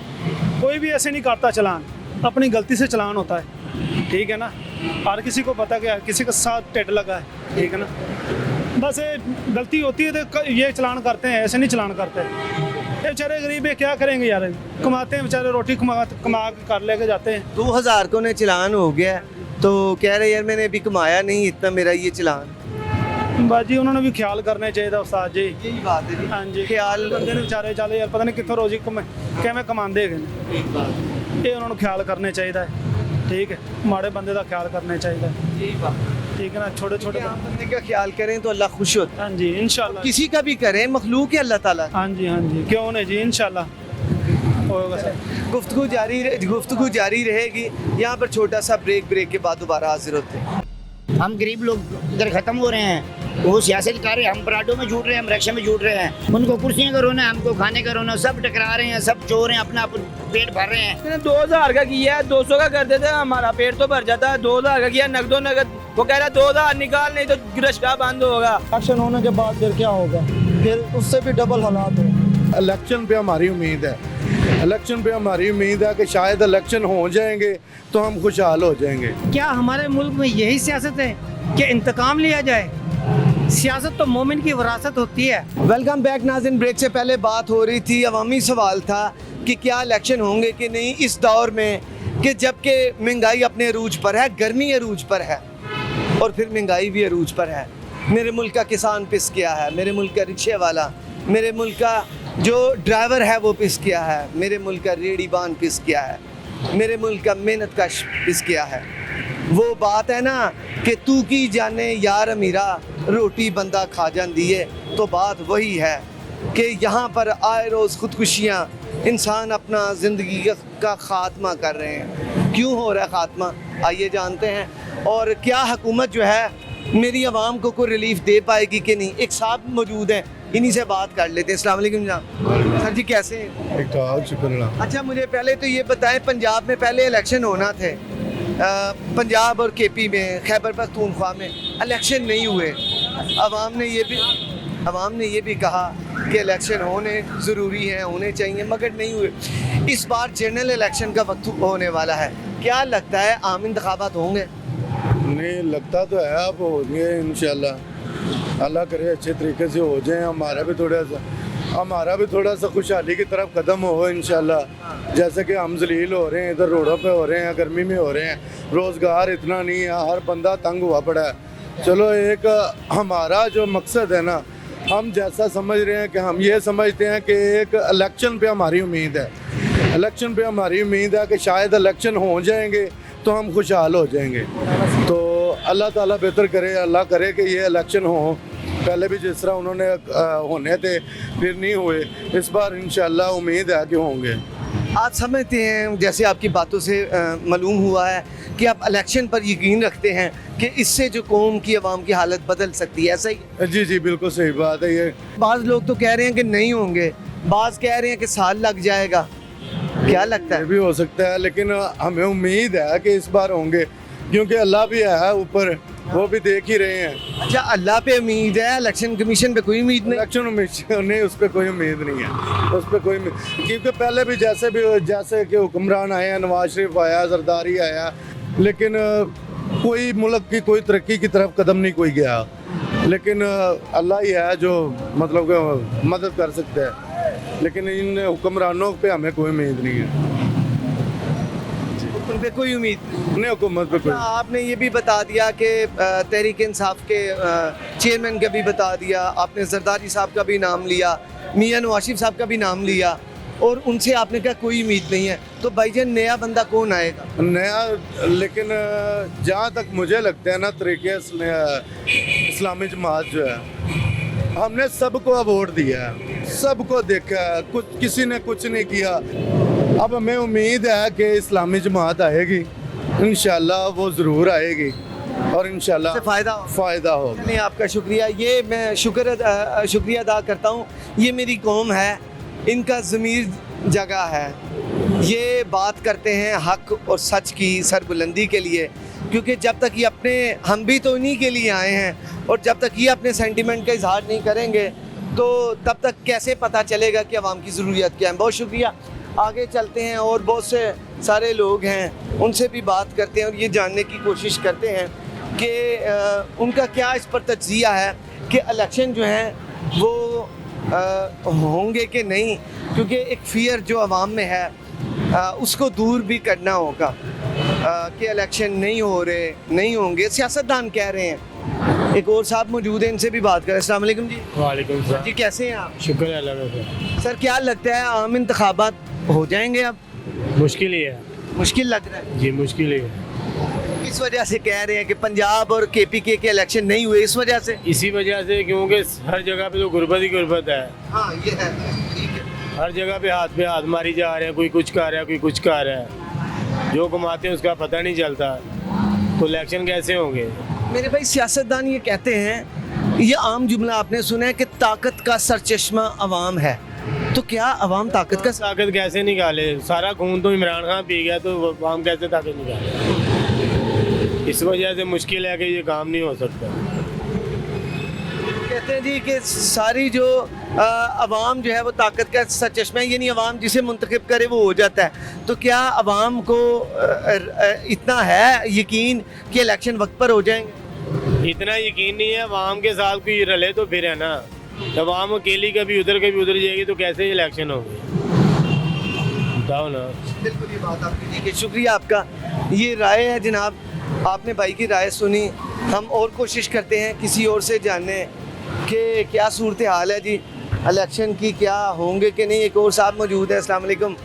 कोई भी ऐसे नहीं काटता चालान, अपनी गलती से चालान होता है, ठीक है ना। हर किसी को पता क्या, किसी के साथ टेट लगा है, ठीक है ना। बस ये गलती होती है तो ये चालान करते हैं, ऐसे नहीं चालान करते। ये बेचारे गरीब है, क्या करेंगे यार, कमाते हैं बेचारे, रोटी कमा के कर लेके जाते हैं। 2000 को ने चालान हो गया है, तो कह रहे यार मैंने अभी कमाया नहीं इतना, मेरा ये चालान। बाजी उन्होंने भी ख्याल करने चाहिए था उस्ताद जी। यही बात है जी। हाँ जी, ख्याल बंदे ने बेचारे चल यार, पता नहीं कितों रोजी किवें कमांदे हैगे ने, ये उन्होंने ख्याल करने चाहिए था, ठीक है। माड़े बंदे का ख्याल करने चाहिए, यही बात, ठीक है ना। छोटे छोटे आम बंदे का ख्याल करें तो अल्लाह खुश होता हाँ जी इंशाल्लाह। है। किसी का भी करें, मखलूक है अल्लाह ताला। हाँ जी क्यों नहीं जी, इंशाल्लाह होगा सर। गुफ्तगू जारी रहेगी। यहाँ पर छोटा सा ब्रेक के बाद दोबारा हाजिर होते हैं। हम गरीब लोग इधर ख़त्म हो रहे हैं, वो सियासत कर रहे हैं, हम पराठों में जुट रहे हैं, हम रक्षा में जुट रहे हैं। उनको कुर्सियाँ का रोना है, हमको खाने का रोना, सब टकरा रहे हैं, सब चोर हैं, अपना पेट भर रहे हैं। 2000 का किया है, 200 का कर देते हैं, हमारा पेट तो भर जाता है। 2000 का किया नगदो नगद, वो कह रहा है 2000 निकाल, नहीं तो रिश्ता बंद होगा। एक्शन होने के बाद फिर क्या होगा, फिर उससे भी डबल हालात होंगे। इलेक्शन पे हमारी उम्मीद है, इलेक्शन पे हमारी उम्मीद है कि शायद इलेक्शन हो जाएंगे तो हम खुशहाल हो जाएंगे। क्या हमारे मुल्क में यही सियासत है कि इंतकाम लिया जाए? सियासत तो मोमिन की विरासत होती है। वेलकम बैक नाज़रीन। ब्रेक से पहले बात हो रही थी, अवामी सवाल था कि क्या इलेक्शन होंगे कि नहीं इस दौर में, कि जबकि महंगाई अपने अरूज पर है, गर्मी अरूज पर है और फिर महंगाई भी अरूज पर है। मेरे मुल्क का किसान पिस गया है, मेरे मुल्क का रिक्शे वाला, मेरे मुल्क का जो ड्राइवर है वो पिस गया है, मेरे मुल्क का रेहड़ीबान पिस गया है, मेरे मुल्क का मेहनत कश पिस गया है। वो बात है ना कि तू की जाने यार अमीरा रोटी बंदा खा जाती है, तो बात वही है कि यहाँ पर आए रोज़ ख़ुदकुशियाँ, इंसान अपना ज़िंदगी का ख़ात्मा कर रहे हैं। क्यों हो रहा है ख़ात्मा, आइए जानते हैं। और क्या हुकूमत जो है मेरी आवाम को कोई रिलीफ दे पाएगी कि नहीं। एक साहब मौजूद हैं, इन्हीं से बात कर लेते हैं। अस्सलाम वालेकुम जनाब। सर जी कैसे हैं? ठीक ठाक, शुक्र। अच्छा मुझे पहले तो ये बताएं, पंजाब में पहले इलेक्शन होना थे, पंजाब और केपी में, खैबर पख्तूनख्वा में इलेक्शन नहीं हुए। आवाम ने ये भी कहा कि इलेक्शन होने ज़रूरी हैं, होने चाहिए, मगर नहीं हुए। इस बार जनरल इलेक्शन का वक्त होने वाला है, क्या लगता है आम इंतखाबात होंगे? नहीं लगता तो है, अब होंगे इंशाल्लाह, अल्लाह करे अच्छे तरीके से हो जाए। हमारा भी थोड़ा सा खुशहाली की तरफ कदम हो इंशाल्लाह। जैसे कि हम जलील हो रहे हैं, इधर रोडों पे हो रहे हैं, गर्मी में हो रहे हैं, रोज़गार इतना नहीं है, हर बंदा तंग हुआ पड़ा है। चलो एक हमारा जो मकसद है ना, हम जैसा समझ रहे हैं कि हम ये समझते हैं कि एक इलेक्शन पे हमारी उम्मीद है, इलेक्शन पे हमारी उम्मीद है कि शायद इलेक्शन हो जाएंगे तो हम खुशहाल हो जाएंगे। तो अल्लाह ताला बेहतर करे, अल्लाह करे कि ये इलेक्शन हो। पहले भी जिस तरह उन्होंने होने थे फिर नहीं हुए, इस बार इंशाल्लाह उम्मीद है कि होंगे। आप समझते हैं, जैसे आपकी बातों से मालूम हुआ है कि आप इलेक्शन पर यकीन रखते हैं कि इससे जो कौम की आवाम की हालत बदल सकती है, ऐसा ही? जी बिल्कुल सही बात है। ये बाज़ लोग तो कह रहे हैं कि नहीं होंगे, बाज़ कह रहे हैं कि साल लग जाएगा, क्या लगता ये है? भी हो सकता है, लेकिन हमें उम्मीद है कि इस बार होंगे, क्योंकि अल्लाह भी है ऊपर, वो भी देख ही रहे हैं। अच्छा अल्लाह पे उम्मीद है, इलेक्शन कमीशन पे कोई उम्मीद नहीं? इलेक्शन नहीं, उस पर कोई उम्मीद नहीं है, उस पर कोई क्योंकि पहले भी जैसे कि हुक्मरान आए हैं, नवाज शरीफ आया, जरदारी आया, लेकिन कोई मुल्क की कोई तरक्की की तरफ कदम नहीं कोई गया। लेकिन अल्लाह ही है जो मतलब कि मदद कर सकता है, लेकिन इन हुक्मरानों पे हमें कोई उम्मीद नहीं है, उन पे कोई उम्मीद नहीं, हुकूमत पे कोई। आपने ये भी बता दिया कि तहरीक इंसाफ के चेयरमैन का भी बता दिया, आपने जरदारी साहब का भी नाम लिया, मियां नवाज साहब का भी नाम लिया, और उनसे आपने कहा कोई उम्मीद नहीं है। तो भाईजान नया बंदा कौन आएगा? नया, लेकिन जहाँ तक मुझे लगता है ना, तरीके इस्लामी जमात जो है, हमने सबको वोट दिया है, सबको देखा है, कुछ किसी ने कुछ नहीं किया। अब हमें उम्मीद है कि इस्लामी जमात आएगी, इंशाल्लाह वो ज़रूर आएगी और इंशाल्लाह से फ़ायदा होगा। नहीं, आपका शुक्रिया। ये मैं शुक्रिया अदा करता हूँ। ये मेरी कौम है, इनका ज़मीर जगह है, ये बात करते हैं हक और सच की सरबुलंदी के लिए, क्योंकि जब तक ये अपने, हम भी तो इन्हीं के लिए आए हैं, और जब तक ये अपने सेंटिमेंट का इजहार नहीं करेंगे तो तब तक कैसे पता चलेगा कि आवाम की ज़रूरियात क्या है। बहुत शुक्रिया। आगे चलते हैं और बहुत से सारे लोग हैं, उनसे भी बात करते हैं और ये जानने की कोशिश करते हैं कि उनका क्या इस पर तज्ज़िया है कि इलेक्शन जो हैं वो होंगे कि नहीं, क्योंकि एक फ़ियर जो आवाम में है उसको दूर भी करना होगा कि इलेक्शन नहीं हो रहे, नहीं होंगे। सियासतदान कह रहे हैं। एक और साहब मौजूद हैं, इनसे भी बात करें। अस्सलाम वालेकुम जी। वालेकुम सलाम जी, कैसे हैं आप? शुक्र है अल्लाह का। सर, क्या लगता है आम इंतखाबात हो जाएंगे अब? मुश्किल ही है मुश्किल लग रहा है। जी, मुश्किल ही है। इस वजह से कह रहे हैं कि पंजाब और KPK के इलेक्शन नहीं हुए, इस वजह से। इसी वजह से, क्योंकि हर जगह पे तो गुर्बत ही गुर्बत है। हाँ, ये है, ठीक है। हर जगह पे हाथ मारी जा रहे हैं, कोई कुछ कर रहा है, कोई कुछ कर रहा है। जो कमाते हैं उसका पता नहीं चलता, तो इलेक्शन कैसे होंगे? मेरे भाई, सियासतदान ये कहते हैं, ये आम जुमला आपने सुना है कि ताकत का सरचश्मा अवाम है, तो क्या अवाम ताकत का ताकत कैसे निकाले? सारा खून तो इमरान खान पी गया, तो आम कैसे ताकत निकाले? इस वजह से मुश्किल है कि ये काम नहीं हो सकता। कहते हैं जी कि सारी जो अवाम जो है वो ताकत का सरचश्मा है, यानी अवाम जिसे मुंतखब करे वो हो जाता है। तो क्या अवाम को इतना है यकीन कि इलेक्शन वक्त पर हो जाएंगे? इतना यकीन नहीं है। अवाम के साथ कोई रले तो फिर है ना। अवाम अकेली कभी उधर जाएगी तो कैसे इलेक्शन होंगे? बताओ ना। बिल्कुल, ये बात आपकी ठीक है। शुक्रिया आपका। ये राय है जनाब, आपने भाई की राय सुनी। हम और कोशिश करते हैं किसी और से जानने कि क्या सूरत हाल है जी इलेक्शन की, क्या होंगे कि नहीं। एक और साहब मौजूद है। अस्सलाम वालेकुम,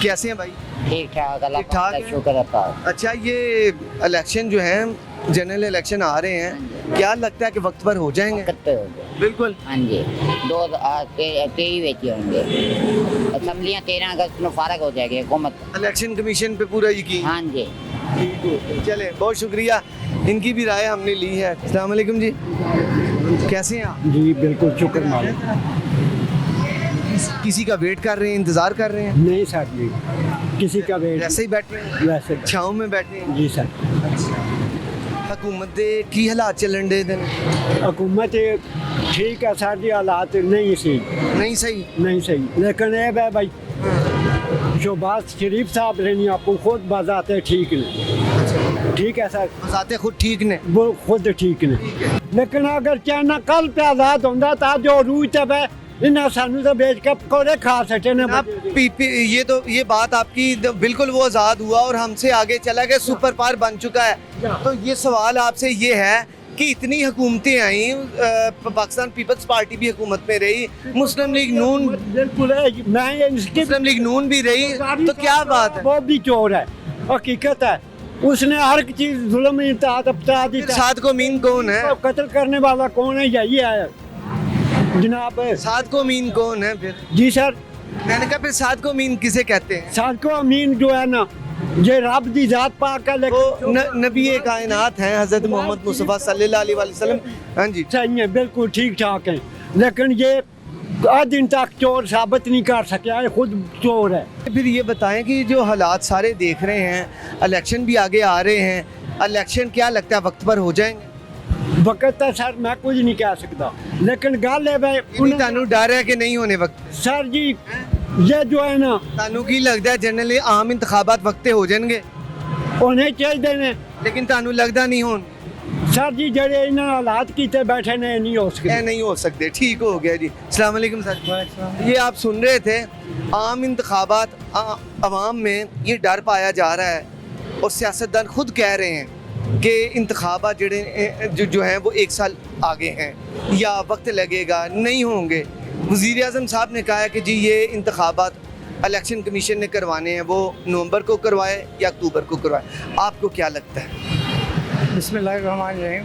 कैसे हैं भाई? ठीक ठाक, अल्लाह ठीक ठाक का है। शुक्र है। अच्छा, ये इलेक्शन जो है, जनरल इलेक्शन आ रहे हैं, क्या लगता है कि वक्त पर हो जाएंगे? वक्त पे हो गए। बिल्कुल। हाँ जी, 2023 ਵਿੱਚ होंगे। असम्बलियाँ 13 अगस्त को फारग हो जाएगी हुकूमत। इलेक्शन कमीशन पे पूरा यकीन? हाँ जी। चले, बहुत शुक्रिया। इनकी भी राय हमने ली है। अस्सलाम वालेकुम जी, कैसे हैं आप? जी बिल्कुल, शुक्र मालिक। किसी का वेट कर रहे हैं, इंतजार कर रहे हैं? नहीं सर जी, किसी का वेट वैसे ही बैठे हैं, वैसे छाँव में बैठे हैं? जी सर। हुकूमत दे की हालात चलन दे दिन? हुकूमत ठीक है सर जी, हालात नहीं सही, नहीं सही, नहीं सही। लेकिन ये है भाई, शहबाज शरीफ साहब रहनी आपको खुद बाजाते ठीक नहीं। ठीक है सर, बाजाते खुद ठीक ने, वो खुद ठीक नहीं। लेकिन अगर चाइना कल पे आजाद होंदा था जो रूज तब है इन्हें सानू तो बेच के पकौड़े खा सकते ने। ये बात आपकी बिल्कुल, वो आज़ाद हुआ और हमसे आगे चला गया, सुपर पावर बन चुका है। तो ये सवाल आपसे ये है कि इतनी हुकूमतें आई, पाकिस्तान पीपल्स पार्टी भी हुकूमत में रही, मुस्लिम लीग नून, बिल्कुल मैं मुस्लिम लीग नून भी रही, तो क्या बात है? वो भी चोर है, हकीकत है। उसने हर चीज जुल्म अपता दी। साद को मीन कौन है? कत्ल करने वाला कौन है? यही है जनाब। साद को मीन कौन है फिर? जी सर, मैंने कहा फिर साद को मीन किसे कहते हैं? साद को अमीन जो है ना, ये रब दी जात पाक का, वो नबी कायनात हैं हजरत मोहम्मद मुस्तफ़ा सल्लल्लाहु अलैहि वसल्लम। हाँ जी, सही है, बिल्कुल ठीक ठाक है। लेकिन ये आज दिन तक चोर साबित नहीं कर सके, खुद चोर है। फिर ये बताएं कि जो हालात सारे देख रहे हैं, इलेक्शन भी आगे आ रहे हैं, इलेक्शन क्या लगता है वक्त पर हो जाएंगे? वक्त तो सर मैं कुछ नहीं कह सकता, लेकिन गल है भाई, तानू डर है कि नहीं होने वक्त? सर जी ये जो है ना, तानू की लगता है जनरली आम इंतखाबात वक्ते हो जाएंगे? होने चाहिए ने, लेकिन तानू लगता नहीं होन? सर जी जड़े इन हालात कीते बैठे ने नहीं हो सकते, नहीं हो सकते। ठीक हो गया जी। अस्सलाम वालेकुम सर। ये आप सुन रहे थे, आम इंतखाबात अवाम में ये डर पाया जा रहा है और सियासतदान खुद कह रहे हैं कि इंतखाबात जो हैं वो 1 साल आगे हैं या वक्त लगेगा, नहीं होंगे। वज़ीर आज़म साहब ने कहा है कि जी ये इंतखाबात इलेक्शन कमीशन ने करवाने हैं, वो नवंबर को करवाए या अक्टूबर को करवाए। आपको क्या लगता है? बिस्मिल्लाहिर्रहमानिर्रहीम।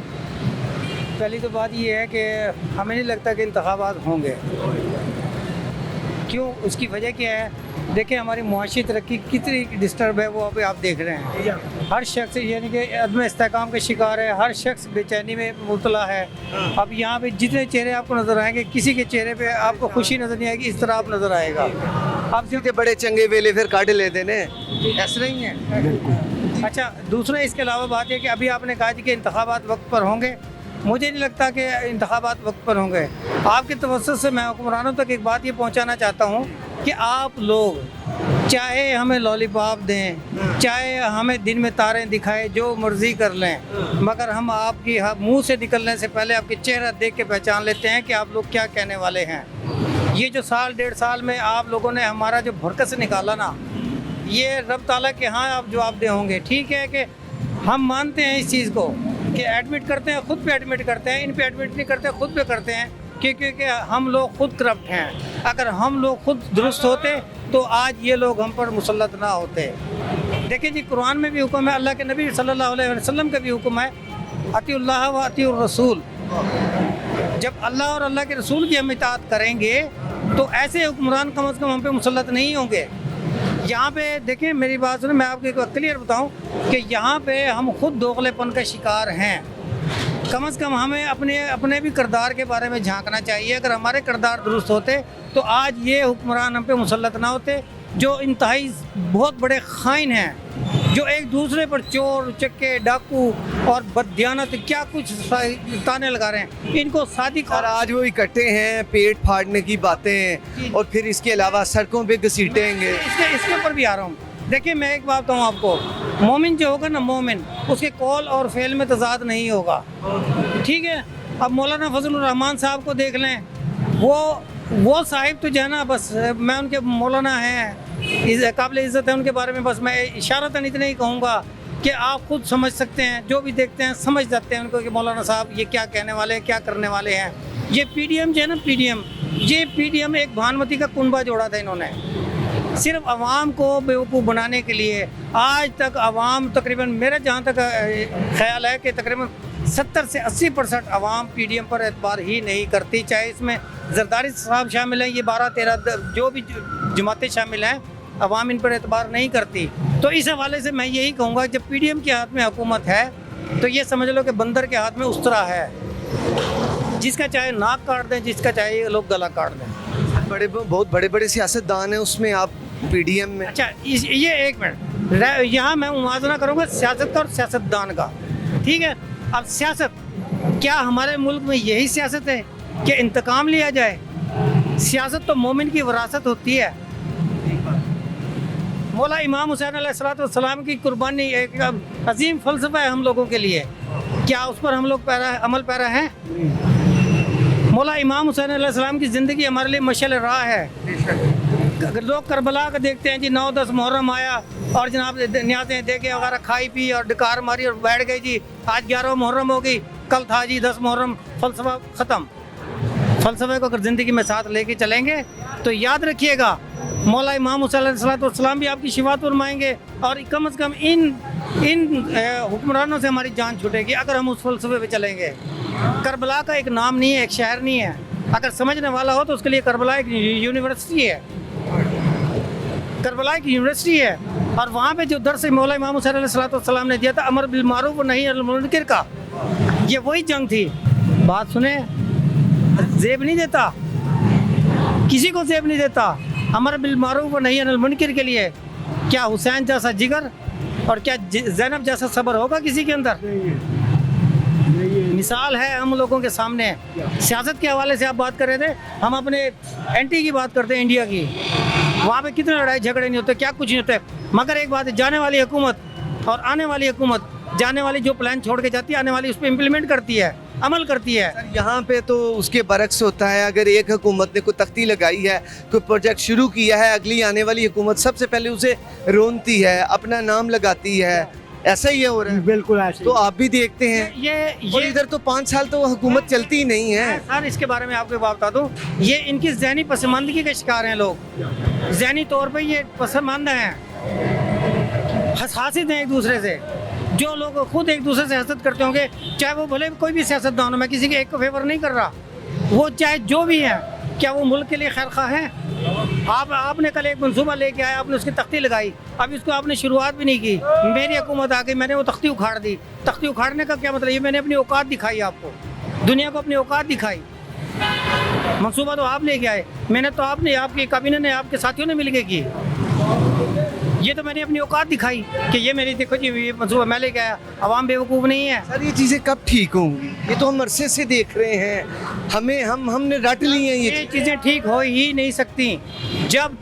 पहली तो बात ये है कि हमें नहीं लगता कि इंतखाबात होंगे। क्यों? उसकी वजह क्या है देखिए हमारी मुआशी तरक्की कितनी डिस्टर्ब है वो अभी आप देख रहे हैं। हर शख्स यानी कि अदम इस्तेकाम का शिकार है, हर शख्स बेचैनी में मुब्तला है। अब यहाँ पे जितने चेहरे आपको नज़र आएंगे, किसी के चेहरे पे आपको खुशी नज़र नहीं आएगी, इस तरह आप नज़र आएगा। आप सीधे बड़े चंगे वेले फिर काट लेते ने, ऐसा नहीं है। अच्छा, दूसरा इसके अलावा बात है कि अभी आपने कहा कि इंतखाबात वक्त पर होंगे, मुझे नहीं लगता कि इंतखाबात वक्त पर होंगे। आपके तवज्जुह से मैं हुक्मरानों तक एक बात ये पहुंचाना चाहता हूं कि आप लोग चाहे हमें लॉलीपॉप दें, चाहे हमें दिन में तारे दिखाए, जो मर्जी कर लें, मगर हम आपकी मुंह से निकलने से पहले आपके चेहरा देख के पहचान लेते हैं कि आप लोग क्या कहने वाले हैं। ये जो साल 1.5 साल में आप लोगों ने हमारा जो भरकस निकाला ना, ये रब ताला के यहाँ आप जवाबदेह होंगे। ठीक है कि हम मानते हैं इस चीज़ को कि एडमिट करते हैं, खुद पे एडमिट करते हैं, इन पे एडमिट नहीं करते, खुद पे करते हैं, क्योंकि हम लोग खुद करप्ट हैं। अगर हम लोग खुद दुरुस्त होते तो आज ये लोग हम पर मुसल्लत ना होते। देखिए जी, कुरान में भी हुक्म है, अल्लाह के नबी सल्लल्लाहु अलैहि वसल्लम का भी हुक्म है, अतिउल्लाह व अतिउर रसूल। जब अल्लाह और अल्लाह के रसूल की हम इताअत करेंगे तो ऐसे हुक्मरान कम अज़ कम हम पे मुसल्लत नहीं होंगे। यहाँ पे देखिए, मेरी बात सुनो, मैं आपको एक क्लियर बताऊँ कि यहाँ पे हम खुद दोगलेपन का शिकार हैं। कम से कम हमें अपने भी किरदार के बारे में झांकना चाहिए। अगर हमारे किरदार दुरुस्त होते तो आज ये हुक्मरान हम पे मुसल्लत ना होते, जो इंतहाई बहुत बड़े खाइन हैं, जो एक दूसरे पर चोर चक्के डाकू और बददियानत क्या कुछ ताने लगा रहे हैं। इनको सादिक और आज वो इकट्ठे हैं पेट फाड़ने की बातें, और फिर इसके अलावा सड़कों पे घसीटेंगे। इसके ऊपर भी आ रहा हूँ। देखिए, मैं एक बात बताऊँ आपको, मोमिन जो होगा ना, मोमिन, उसके कौल और फेल में तजाद नहीं होगा। ठीक है, अब मौलाना फजलुर रहमान साहब को देख लें, वो साहिब तो जो है ना, बस मैं उनके मौलाना हैं, काबिल इज़्ज़त है उनके बारे में, बस मैं इशारतन इतना ही कहूँगा कि आप खुद समझ सकते हैं, जो भी देखते हैं समझ जाते हैं उनको कि मौलाना साहब ये क्या कहने वाले हैं, क्या करने वाले हैं। ये पीडीएम जो है ना, ये पीडीएम एक भानुमती का कुनबा जोड़ा था इन्होंने, सिर्फ आवाम को बेवकूफ़ बनाने के लिए। आज तक आवाम तकरीबन, मेरा जहाँ तक ख्याल है कि तकरीबन 70 से 80% आवाम पीडीएम पर एतबार ही नहीं करती, चाहे इसमें जरदारी साहब शामिल हैं, ये 12-13 जो भी जमातें शामिल हैं, आवाम इन पर एतबार नहीं करती। तो इस हवाले से मैं यही कहूँगा, जब पीडीएम के हाथ में हुकूमत है तो ये समझ लो कि बंदर के हाथ में उस्तरा है, जिसका चाहे नाक काट दें, जिसका चाहे ये लोग गला काट दें। बहुत बड़े बड़े सियासतदान हैं उसमें, आप पीडीएम में। अच्छा, ये एक मिनट, यहाँ मैं मुवाजना करूँगा सियासत का और सियासतदान का। ठीक है, अब सियासत, क्या हमारे मुल्क में यही सियासत है कि इंतकाम लिया जाए? सियासत तो मोमिन की विरासत होती है। मौला इमाम हुसैन अलैहिस्सलाम की कुर्बानी एक अजीम फ़लसफ़ा है हम लोगों के लिए, क्या उस पर हम लोग अमल पैरा हैं? मौला इमाम हुसैन अलैहिस्सलाम की ज़िंदगी हमारे लिए मशाल राह है। अगर लोग करबला का देखते हैं जी, 9-10 मुहर्रम आया और जनाब न्याज़ें देखे वगैरह खाई पी और डकार मारी और बैठ गई जी, आज 11 मुहर्रम हो गई, कल था जी 10 मुहर्रम, फ़लसफ़ा ख़त्म। फ़लसफ़े को अगर ज़िंदगी में साथ लेके चलेंगे तो याद रखिएगा, मौला इमाम हुसैन अलैहिस्सलाम भी आपकी शिफात फरमाएंगे, और कम से कम इन हुक्मरानों से हमारी जान छूटेगी अगर हम उस फ़लसफ़े पे चलेंगे। करबला का एक नाम नहीं है, एक शहर नहीं है। अगर समझने वाला हो तो उसके लिए करबला एक यूनिवर्सिटी है, करबला एक यूनिवर्सिटी है, और वहाँ पे जो दर्स मौला इमाम हुसैन अलैहिस्सलाम ने दिया था, अमर बिल मारूफ और नही अनिल मुनकर का, ये वही जंग थी। बात सुने, जेब नहीं देता, किसी को जेब नहीं देता। अमर बिल मारूफ और नही अनिल मुनकर के लिए क्या हुसैन जैसा जिगर और क्या ज़ैनब जैसा सब्र होगा किसी के अंदर? मिसाल है हम लोगों के सामने। सियासत के हवाले से आप बात कर रहे थे, हम अपने एंटी की बात करते हैं, इंडिया की। वहाँ पे कितने लड़ाई झगड़े नहीं होते, क्या कुछ नहीं होते, मगर एक बात है, जाने वाली हुकूमत और आने वाली हुकूमत, जाने वाली जो प्लान छोड़ के जाती है, आने वाली उस पर इम्प्लीमेंट करती है, अमल करती है। यहाँ पे तो उसके बरक्स होता है। अगर एक हुकूमत ने कोई तख्ती लगाई है, कोई प्रोजेक्ट शुरू किया है, अगली आने वाली हुकूमत सबसे पहले उसे रोनती है, अपना नाम लगाती है। ऐसा ही है हो रहा है। बिल्कुल ऐसे। तो आप भी देखते हैं ये इधर तो 5 साल तो हुकूमत चलती ही नहीं है। सर, इसके बारे में आपको बात बता दूं, ये इनकी जहनी पसमानदगी के शिकार हैं लोग, जहनी तौर पे ये पसमानदा हैं, हसासिद हैं एक दूसरे से। जो लोग खुद एक दूसरे से हसद करते होंगे, चाहे वो भले कोई भी सियासतदान हो, मैं किसी के एक को फेवर नहीं कर रहा, वो चाहे जो भी है, क्या वो मुल्क के लिए खैर खा है? आपने कल एक मनसूबा लेके आया, आपने उसकी तख्ती लगाई, अब इसको आपने शुरुआत भी नहीं की। मेरी हुकूमत आ गई, मैंने वो तख्ती उखाड़ दी। तख्ती उखाड़ने का क्या मतलब? ये मैंने अपनी औकात दिखाई आपको, दुनिया को अपनी औकात दिखाई। मनसूबा तो आप लेके आए, मैंने तो आपने, आपकी काबीना ने, आपके साथियों ने मिलके की। ये तो मैंने अपनी औकात दिखाई कि ये मेरी, देखो जी ये मनसूबा मैं लेके आया। अवाम बेवकूफ़ नहीं है सर। ये चीज़ें कब ठीक होंगी? ये तो हम अरसे से देख रहे हैं, हमने रट ली हैं ये चीज़ें ठीक हो ही नहीं सकती जब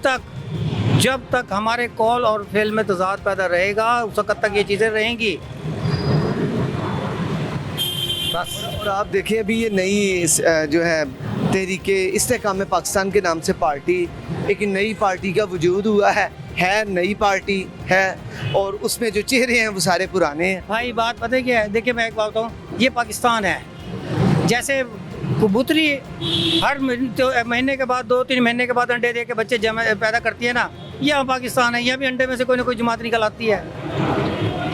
तक हमारे कौल और फेल में तजाद पैदा रहेगा, उस वक्त तक ये चीज़ें रहेंगी बस। और आप देखिए अभी ये नई जो है तहरीके इस्तेहकाम पाकिस्तान के नाम से पार्टी, एक नई पार्टी का वजूद हुआ है नई पार्टी है, और उसमें जो चेहरे हैं वो सारे पुराने हैं। भाई बात पता है क्या है? देखिए मैं एक बात बताऊँ, ये पाकिस्तान है। जैसे कबूतरी हर महीने के बाद 2-3 महीने के बाद अंडे दे के बच्चे पैदा करती है ना, यह पाकिस्तान है। यह भी अंडे में से कोई ना कोई जमात निकल आती है।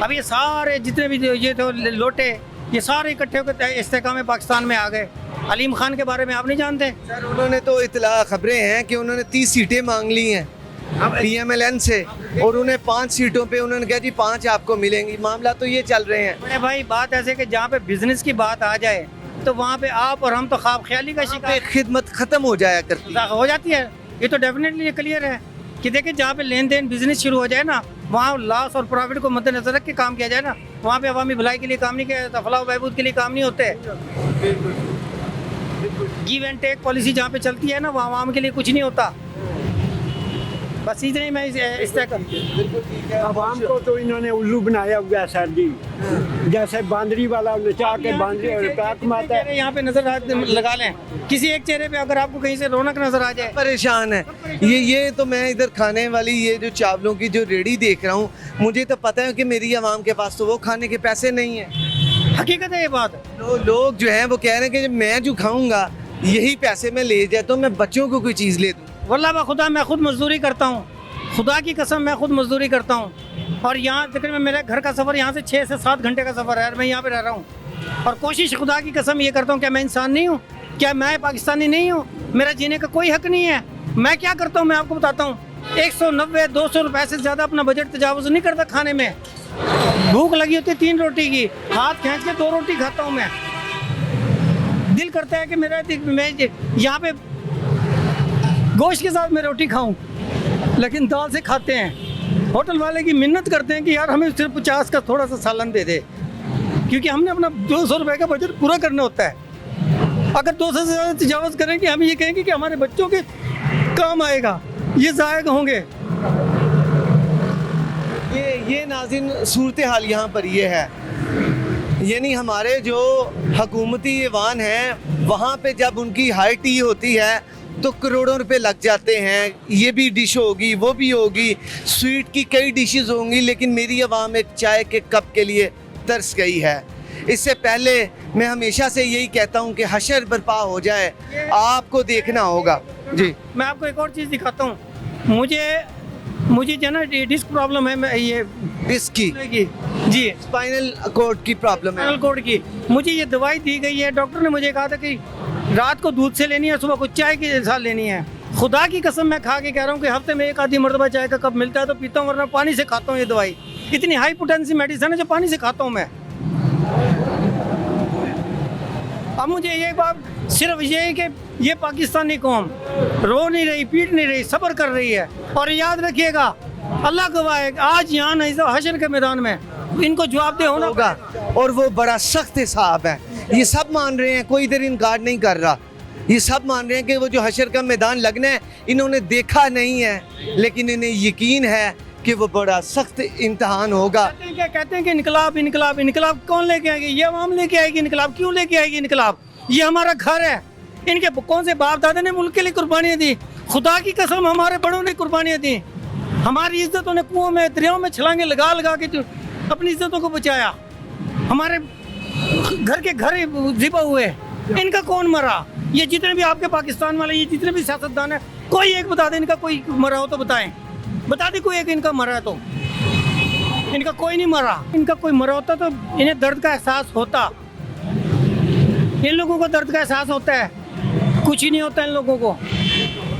अब ये सारे जितने भी ये तो लोटे, ये सारे इकट्ठे होकर इस्तेहकाम पाकिस्तान में आ गए। अलीम खान के बारे में आप नहीं जानते? सर उन्होंने तो इतला खबरें हैं कि उन्होंने 30 सीटें मांग ली हैं PMLN से, और उन्हें 5 सीटों पे उन्होंने कहा जी 5 आपको मिलेंगी। मामला तो ये चल रहे हैं। अरे भाई बात ऐसे कि जहाँ पे बिजनेस की बात आ जाए तो वहाँ पे आप और हम तो ख्वाब ख्याली का शिकार, खिदमत खत्म हो जाया करती हो जाती है। ये तो डेफिनेटली क्लियर है कि देखिए जहाँ पे लेन देन बिजनेस शुरू हो जाए ना, वहाँ लॉस और प्रॉफिट को मद्देनजर रख के काम किया जाए ना, वहाँ पे अवामी भलाई के लिए काम नहीं किया जाता, फलाह बहबूद के लिए काम नहीं होते। गिव एंड टेक पॉलिसी जहाँ पे चलती है ना, वहाँ आवाम के लिए कुछ नहीं होता। बस इतने मैं इस तरह आवाम को तो इन्होंने उल्लू बनाया हुआ है सर जी। जैसे बांदरी वाला नचा के बांदरी और पैक मारता है। यहाँ पे नजर लगा लें, किसी एक चेहरे पे अगर आपको कहीं से रौनक नजर आ जाए। परेशान है ये तो मैं इधर खाने वाली ये जो चावलों की जो रेडी देख रहा हूँ, मुझे तो पता है कि मेरी आवाम के पास तो वो खाने के पैसे नहीं है। हकीकत है ये बात। लोग जो हैं वो कह रहे हैं कि मैं जो खाऊंगा यही पैसे में ले जाए तो मैं बच्चों को कोई चीज़ ले दूँ। वल्लाह खुदा मैं खुद मजदूरी करता हूँ, खुदा की कसम मैं खुद मजदूरी करता हूँ। और यहाँ तकरीबन मेरे घर का सफ़र यहाँ से 6 से 7 घंटे का सफ़र है, मैं यहाँ पे रह रहा हूँ। और कोशिश खुदा की कसम ये करता हूँ, क्या मैं इंसान नहीं हूँ? क्या मैं पाकिस्तानी नहीं हूँ? मेरा जीने का कोई हक नहीं है? मैं क्या करता हूँ मैं आपको बताता हूँ। 190-200 रुपये से ज़्यादा अपना बजट तजावुज़ नहीं करता खाने में। भूख लगी होती 3 रोटी की, हाथ खींच के 2 रोटी खाता हूँ मैं। दिल करता है कि मैं यहाँ पे गोश्त के साथ मैं रोटी खाऊं, लेकिन दाल से खाते हैं। होटल वाले की मिन्नत करते हैं कि यार हमें सिर्फ 50 का थोड़ा सा सालन दे दे, क्योंकि हमने अपना 200 रुपये का बजट पूरा करना होता है। अगर 200 से ज़्यादा तजावज़ करेंगे, हम ये कहेंगे कि हमारे बच्चों के काम आएगा, ये ज़ायक होंगे। ये नाज़रीन सूरत हाल यहाँ पर ये है, यानी हमारे जो हुकूमती ऐवान हैं वहाँ पे जब उनकी हाई टी होती है तो करोड़ों रुपए लग जाते हैं। ये भी डिश होगी, वो भी होगी, स्वीट की कई डिशेस होंगी, लेकिन मेरी आवाम एक चाय के कप के लिए तरस गई है। इससे पहले मैं हमेशा से यही कहता हूँ कि हशर बर्पा हो जाए, आपको देखना होगा। जी मैं आपको एक और चीज़ दिखाता हूँ। मुझे जो ना डिस्क प्रॉब्लम है, मैं ये डिस्क की जी स्पाइनल कॉर्ड की प्रॉब्लम है। स्पाइनल कॉर्ड की मुझे ये दवाई दी गई है। डॉक्टर ने मुझे कहा था कि रात को दूध से लेनी है, सुबह को चाय के साथ लेनी है। खुदा की कसम मैं खा के कह रहा हूँ कि हफ्ते में 1 आधी मरतबा चाय का कप मिलता है तो पीता हूँ, वरना पानी से खाता हूँ। ये दवाई इतनी हाई पोटेंसी मेडिसिन है जो पानी से खाता हूँ मैं। अब मुझे ये बात सिर्फ ये है कि ये पाकिस्तानी कौम रो नहीं रही, पीट नहीं रही, सब्र कर रही है। और याद रखिएगा, अल्लाह गवाह है, आज यहाँ नहीं तो हशर के मैदान में इनको जवाबदेह होना होगा। और वो बड़ा सख्त हिसाब है, ये सब मान रहे हैं, कोई इधर इनकार नहीं कर रहा। ये सब मान रहे हैं कि वो जो हशर का मैदान लगना है इन्होंने देखा नहीं है, लेकिन इन्हें यकीन है कि वो बड़ा सख्त इम्तहान होगा। कहते हैं कि इनकलाब इनकलाब इनकलाब कौन लेके आएगी? ये अवाम लेके आएगी इनकलाब। क्यों लेके आएगी इनकलाब? ये हमारा घर है। इनके कौन से बाप दादा ने मुल्क के लिए कुर्बानियाँ दी? खुदा की कसम हमारे बड़ों ने कुर्बानियाँ दी। हमारी इज्जतों ने कुओं में दरियाओं में छलांगे लगा लगा के अपनी इज्जतों को बचाया। हमारे घर के घर जिबा हुए, इनका कौन मरा? ये जितने भी आपके पाकिस्तान वाले, ये जितने भी सियासतदान है, कोई एक बता दे इनका कोई मरा हो तो बताएं। बता दे कोई एक इनका मरा है तो। इनका कोई नहीं मरा। इनका कोई मरा होता तो इन्हें दर्द का एहसास होता। इन लोगों को दर्द का एहसास होता है। कुछ ही नहीं होता इन लोगों को।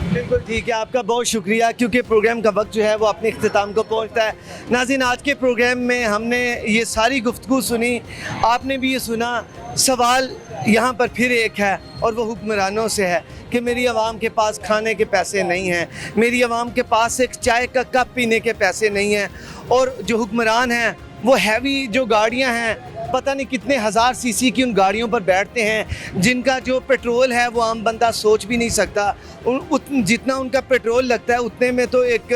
बिल्कुल ठीक है, आपका बहुत शुक्रिया, क्योंकि प्रोग्राम का वक्त जो है वो अपने इख्तिताम को पहुंचता है। नाज़रीन, आज के प्रोग्राम में हमने ये सारी गुफ्तगू सुनी, आपने भी ये सुना। सवाल यहाँ पर फिर एक है और वो हुक्मरानों से है कि मेरी आवाम के पास खाने के पैसे नहीं हैं, मेरी आवाम के पास एक चाय का कप पीने के पैसे नहीं हैं, और जो हुक्मरान हैं वो हैवी जो गाड़ियाँ हैं, पता नहीं कितने हज़ार सीसी की उन गाड़ियों पर बैठते हैं, जिनका जो पेट्रोल है वो आम बंदा सोच भी नहीं सकता। जितना उनका पेट्रोल लगता है उतने में तो एक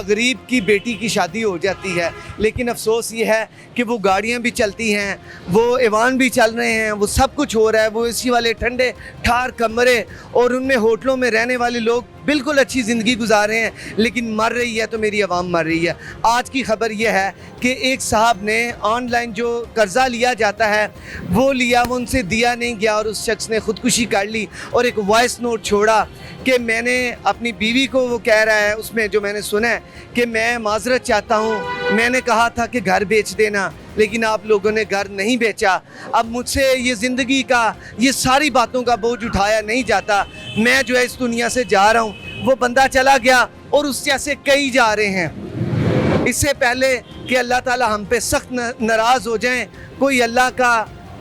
गरीब की बेटी की शादी हो जाती है। लेकिन अफसोस ये है कि वो गाड़ियाँ भी चलती हैं, वो ऐवान भी चल रहे हैं, वो सब कुछ हो रहा है, वो एसी वाले ठंडे ठार कमरे और उनमें होटलों में रहने वाले लोग बिल्कुल अच्छी ज़िंदगी गुजार रहे हैं, लेकिन मर रही है तो मेरी आवाम मर रही है। आज की ख़बर यह है कि एक साहब ने ऑनलाइन जो कर्ज़ा लिया जाता है वो लिया, वो उनसे दिया नहीं गया और उस शख्स ने ख़ुदकुशी कर ली और एक वॉइस नोट छोड़ा कि मैंने अपनी बीवी को, वो कह रहा है उसमें जो मैंने सुना है कि मैं माजरत चाहता हूँ, मैंने कहा था कि घर बेच देना लेकिन आप लोगों ने घर नहीं बेचा, अब मुझसे ये ज़िंदगी का, ये सारी बातों का बोझ उठाया नहीं जाता, मैं जो है इस दुनिया से जा रहा हूँ। वो बंदा चला गया और उस जैसे कई जा रहे हैं। इससे पहले कि अल्लाह ताला हम पे सख्त नाराज़ हो जाएं, कोई अल्लाह का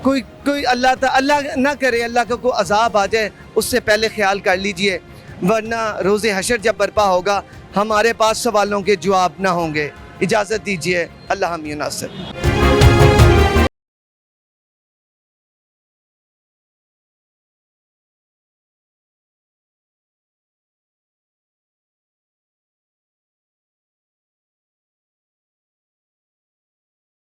कोई अल्लाह ना करे, अल्लाह का कोई अजाब आ जाए, उससे पहले ख्याल कर लीजिए, वरना रोज़े हशर जब बर्पा होगा हमारे पास सवालों के जवाब ना होंगे। इजाज़त दीजिए, अल्लाह हम नासिर।